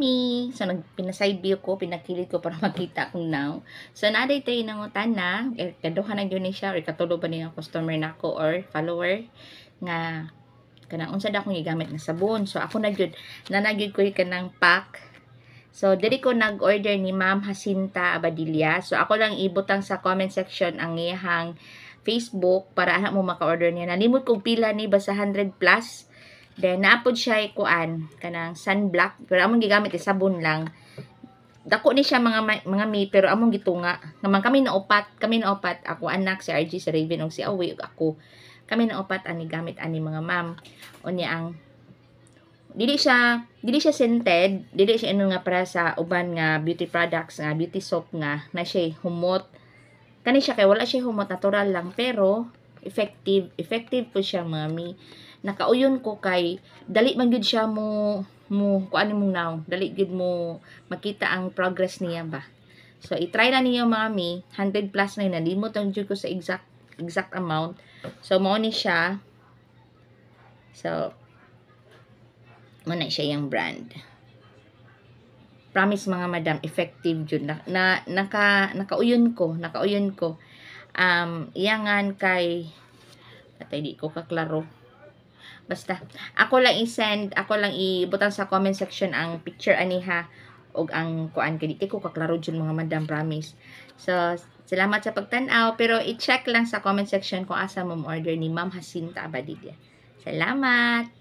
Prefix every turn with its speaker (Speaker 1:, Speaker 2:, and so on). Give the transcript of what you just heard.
Speaker 1: me. So, pinaside view ko, pinakilid ko para makita kung now. So, naaday tayo nangutan na, kaduha na yun siya, or katulo ba niya customer na ako, or follower, nga, kanang unsa da akong gigamit na sabon. So, ako na gyud nanagid ko kanang pack. So, diri ko nag-order ni Ma'am Jacinta Abadilla. So, ako lang ibutang sa comment section ang iyang Facebook para ana mo maka-order niya. Nalimot kog pila ni basta 100 plus. Then, naapod siya kuan kanang sunblock. Pero among gigamit sabon lang. Dako ni siya mga mi, pero among gitunga. Naman kami na upat. Ako anak, si RG, si Raven, o si Awi, ako. Kami na upat ani gamit ani mga ma'am. Unya ang dili siya scented, dili siya ano nga para sa uban nga beauty products nga beauty soap nga na siya humot. Kani siya kay wala siya humot, natural lang pero effective po siya mami. Nakauyon ko kay dali man gyud siya mo kuan mo now, dali gyud mo makita ang progress niya ba. So i-try na niyo mami, 100 plus na yun, nalimot ang jud ko sa exact amount. So mo ni siya. So muna siya yung brand. Promise mga madam, effective jud nakauyon ko. Iyangan kay patay di ko kaklaro. Basta ako lang ibutang sa comment section ang picture aniha og ang kuan kay di ko kaklaro jud mga madam, promise. So salamat sa pagtan-aw, pero i-check lang sa comment section kung asa mo order ni Ma'am Jacinta Abadilla. Salamat.